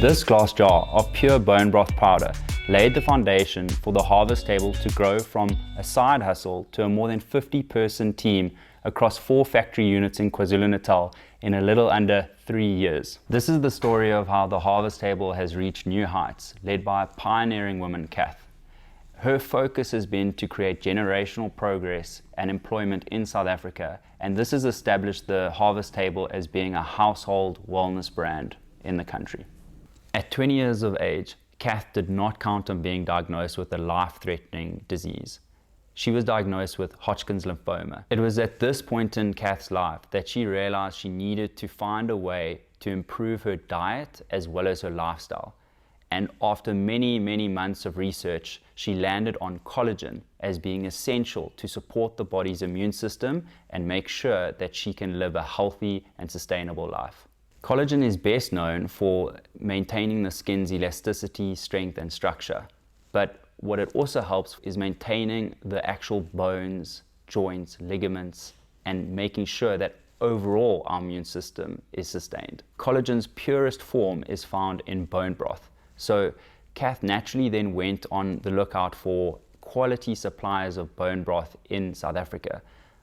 This glass jar of pure bone broth powder laid the foundation for the harvest table to grow from a side hustle to a more than 50-person team across 4 factory units in KwaZulu-Natal in a little under 3 years. This is the story of how the harvest table has reached new heights, led by a pioneering woman, Kath. Her focus has been to create generational progress and employment in South Africa, and this has established the harvest table as being a household wellness brand in the country. At 20 years of age, Kath did not count on being diagnosed with a life-threatening disease. She was diagnosed with Hodgkin's lymphoma. It was at this point in Kath's life that she realized she needed to find a way to improve her diet as well as her lifestyle. And after many months of research, she landed on collagen as being essential to support the body's immune system and make sure that she can live a healthy and sustainable life. Collagen is best known for maintaining the skin's elasticity, strength, and structure. But what it also helps is maintaining the actual bones, joints, ligaments, and making sure that overall our immune system is sustained. Collagen's purest form is found in bone broth. So Kath naturally then went on the lookout for quality suppliers of bone broth in South Africa.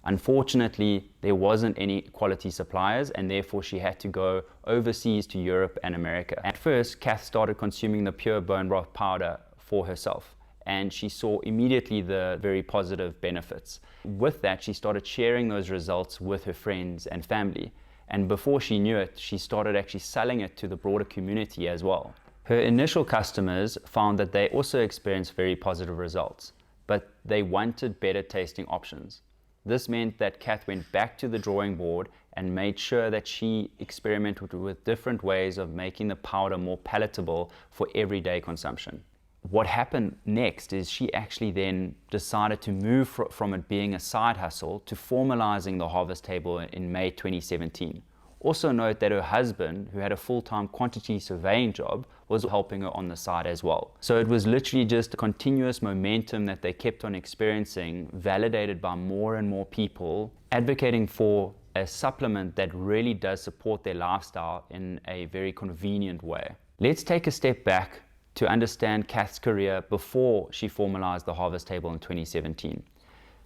Unfortunately, there wasn't any quality suppliers, and therefore she had to go overseas to Europe and America. At first, Kath started consuming the pure bone broth powder for herself, and she saw immediately the very positive benefits. With that, she started sharing those results with her friends and family. And before she knew it, she started actually selling it to the broader community as well. Her initial customers found that they also experienced very positive results, but they wanted better tasting options. This meant that Kath went back to the drawing board and made sure that she experimented with different ways of making the powder more palatable for everyday consumption. What happened next is she actually then decided to move from it being a side hustle to formalizing the harvest table in May 2017. Also note that her husband, who had a full-time quantity surveying job, was helping her on the side as well. So it was literally just a continuous momentum that they kept on experiencing, validated by more and more people advocating for a supplement that really does support their lifestyle in a very convenient way. Let's take a step back to understand Kath's career before she formalized the harvest table in 2017.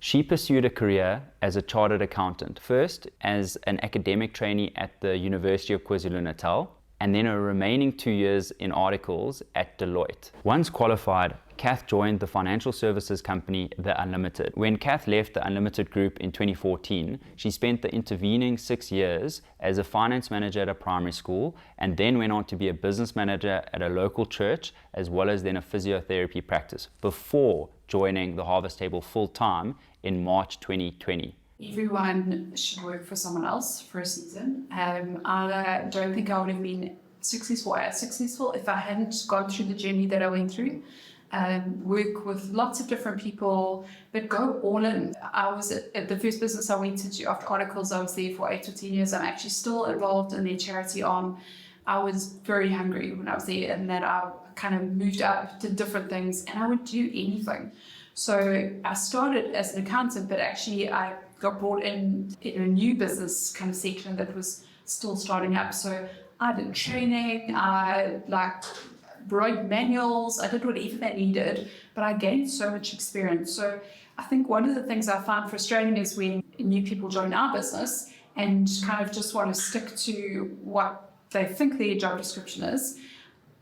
She pursued a career as a chartered accountant, first as an academic trainee at the University of KwaZulu-Natal, and then a remaining 2 years in articles at Deloitte. Once qualified, Kath joined the financial services company The Unlimited. When Kath left The Unlimited Group in 2014, she spent the intervening 6 years as a finance manager at a primary school, and then went on to be a business manager at a local church, as well as then a physiotherapy practice, before joining the harvest table full-time in March 2020. Everyone should work for someone else for a season. I don't think I would have been successful if I hadn't gone through the journey that I went through. Work with lots of different people, but go all in. I was at the first business I went into after Articles. I was there for 8 or 10 years. I'm actually still involved in their charity arm. I was very hungry when I was there, and that I kind of moved up to different things, and I would do anything. So I started as an accountant, but actually I got brought in a new business kind of section that was still starting up. So I did training, I wrote manuals, I did whatever they needed, but I gained so much experience. So I think one of the things I found frustrating is when new people join our business and kind of just want to stick to what they think their job description is.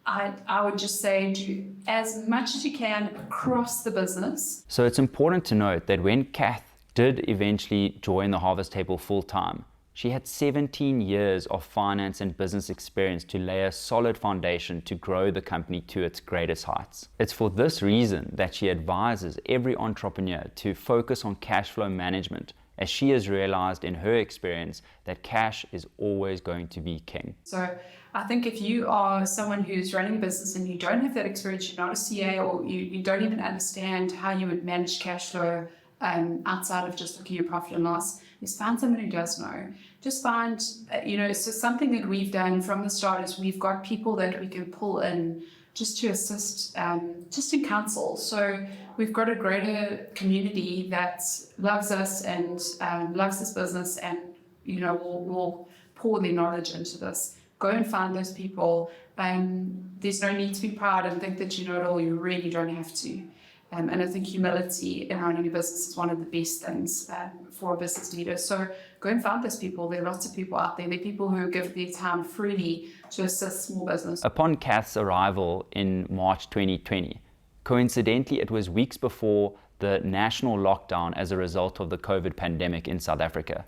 I would just say do as much as you can across the business. So it's important to note that when Kath did eventually join the harvest table full-time, she had 17 years of finance and business experience to lay a solid foundation to grow the company to its greatest heights. It's for this reason that she advises every entrepreneur to focus on cash flow management, as she has realized in her experience that cash is always going to be king. So I think if you are someone who's running a business and you don't have that experience, you're not a CA, or you don't even understand how you would manage cash flow outside of just looking at profit and loss, is find someone who does know. Just find, so something that we've done from the start is we've got people that we can pull in just to assist, just in counsel. So we've got a greater community that loves us and loves this business, and will pour their knowledge into this. Go and find those people. There's no need to be proud and think that you know it all. You really don't have to. And I think humility in running a business is one of the best things for a business leader. So go and find those people. There are lots of people out there. There are people who give their time freely to assist small business. Upon Kath's arrival in March 2020, coincidentally, it was weeks before the national lockdown as a result of the COVID pandemic in South Africa.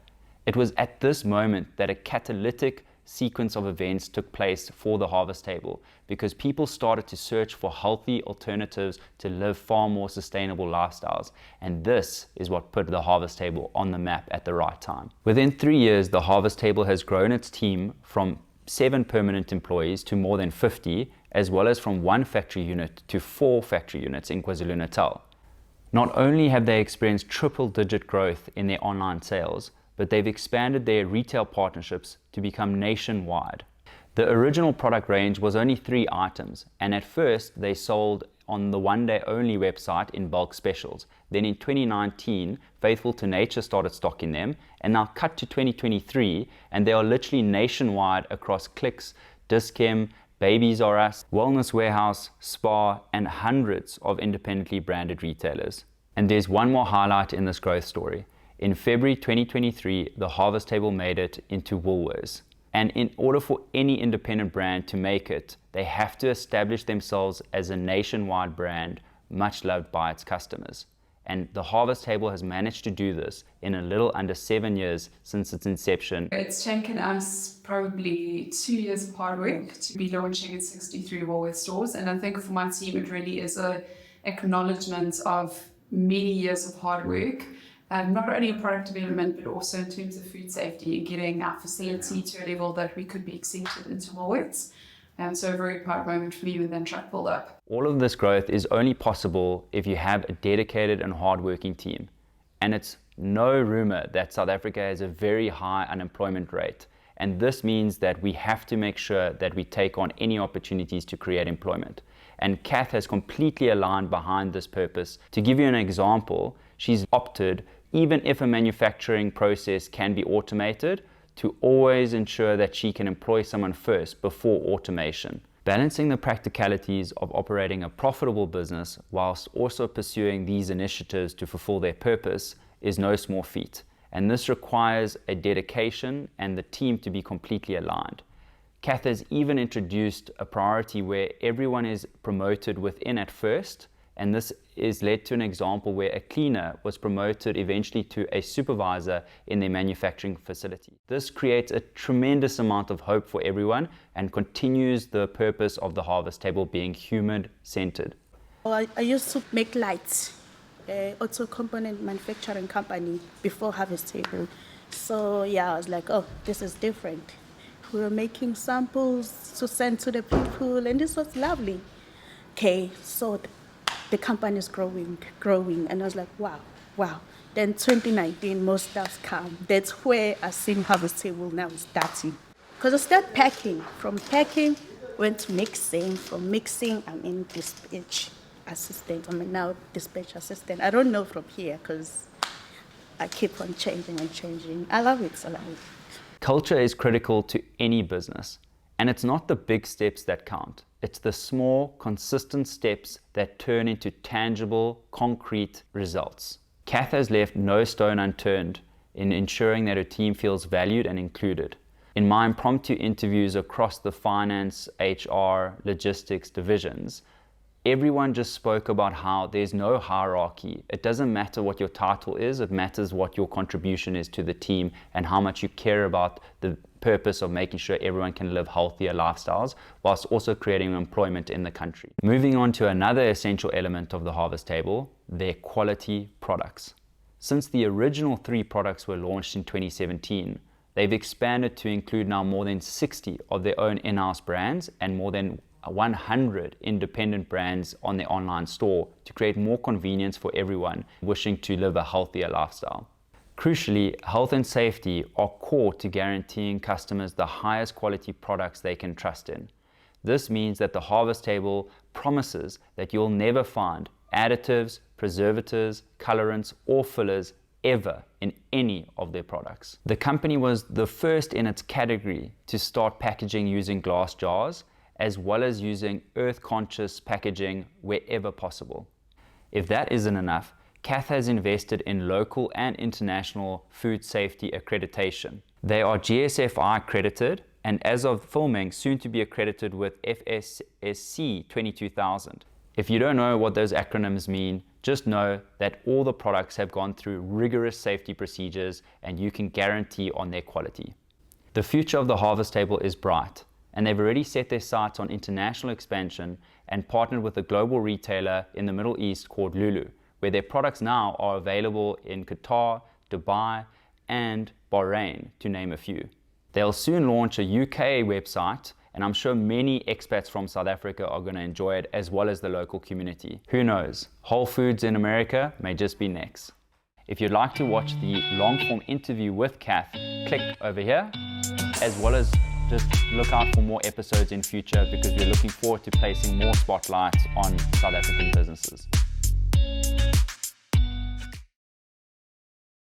It was at this moment that a catalytic sequence of events took place for the Harvest Table, because people started to search for healthy alternatives to live far more sustainable lifestyles, and this is what put the Harvest Table on the map at the right time. Within 3 years, the Harvest Table has grown its team from 7 permanent employees to more than 50, as well as from 1 factory unit to 4 factory units in KwaZulu-Natal. Not only have they experienced triple-digit growth in their online sales, but they've expanded their retail partnerships to become nationwide. The original product range was only 3 items, and at first they sold on the one-day-only website in bulk specials. Then in 2019, Faithful to Nature started stocking them, and now cut to 2023, and they are literally nationwide across Clicks, Dis-Chem, Babies R Us, Wellness Warehouse, Spar, and hundreds of independently branded retailers. And there's one more highlight in this growth story. In February 2023, the Harvest Table made it into Woolworths. And in order for any independent brand to make it, they have to establish themselves as a nationwide brand, much loved by its customers. And the Harvest Table has managed to do this in a little under 7 years since its inception. It's taken us probably 2 years of hard work to be launching in 63 Woolworths stores. And I think for my team, it really is an acknowledgement of many years of hard work. Not only in product development, but also in terms of food safety and getting our facility to a level that we could be accepted into Woolworths. And so a very proud moment for me when that truck pulled up. All of this growth is only possible if you have a dedicated and hardworking team. And it's no rumor that South Africa has a very high unemployment rate. And this means that we have to make sure that we take on any opportunities to create employment. And Kath has completely aligned behind this purpose. To give you an example, she's opted, even if a manufacturing process can be automated, to always ensure that she can employ someone first before automation. Balancing the practicalities of operating a profitable business whilst also pursuing these initiatives to fulfill their purpose is no small feat. And this requires a dedication and the team to be completely aligned. Kath has even introduced a priority where everyone is promoted within at first, and this is led to an example where a cleaner was promoted eventually to a supervisor in their manufacturing facility. This creates a tremendous amount of hope for everyone and continues the purpose of the Harvest Table being human-centered. I used to make lights, auto component manufacturing company before Harvest Table. So yeah, I was like, oh, this is different. We were making samples to send to the people, and this was lovely. Okay, so the company is growing, and I was like, wow. Then 2019, more stuff come. That's where I seen Harvest Table now starting. Because I started packing. From packing, went to mixing. From mixing, I'm in dispatch assistant. I'm now dispatch assistant. I don't know from here because I keep on changing and changing. I love it. Culture is critical to any business. And it's not the big steps that count. It's the small, consistent steps that turn into tangible, concrete results. Kath has left no stone unturned in ensuring that her team feels valued and included. In my impromptu interviews across the finance, HR, logistics divisions, everyone just spoke about how there's no hierarchy. It doesn't matter what your title is, it matters what your contribution is to the team and how much you care about the purpose of making sure everyone can live healthier lifestyles whilst also creating employment in the country. Moving on to another essential element of the Harvest Table, their quality products. Since the original 3 products were launched in 2017, they've expanded to include now more than 60 of their own in-house brands and more than 100 independent brands on their online store to create more convenience for everyone wishing to live a healthier lifestyle. Crucially, health and safety are core to guaranteeing customers the highest quality products they can trust in. This means that the Harvest Table promises that you'll never find additives, preservatives, colorants, or fillers ever in any of their products. The company was the first in its category to start packaging using glass jars, as well as using earth-conscious packaging wherever possible. If that isn't enough, Kath has invested in local and international food safety accreditation. They are GSFI accredited, and as of filming, soon to be accredited with FSSC 22000. If you don't know what those acronyms mean, just know that all the products have gone through rigorous safety procedures and you can guarantee on their quality. The future of the Harvest Table is bright, and they've already set their sights on international expansion and partnered with a global retailer in the Middle East called Lulu, where their products now are available in Qatar, Dubai, and Bahrain, to name a few. They'll soon launch a UK website, and I'm sure many expats from South Africa are going to enjoy it, as well as the local community. Who knows? Whole Foods in America may just be next. If you'd like to watch the long-form interview with Kath, click over here, as well as just look out for more episodes in future, because we're looking forward to placing more spotlights on South African businesses.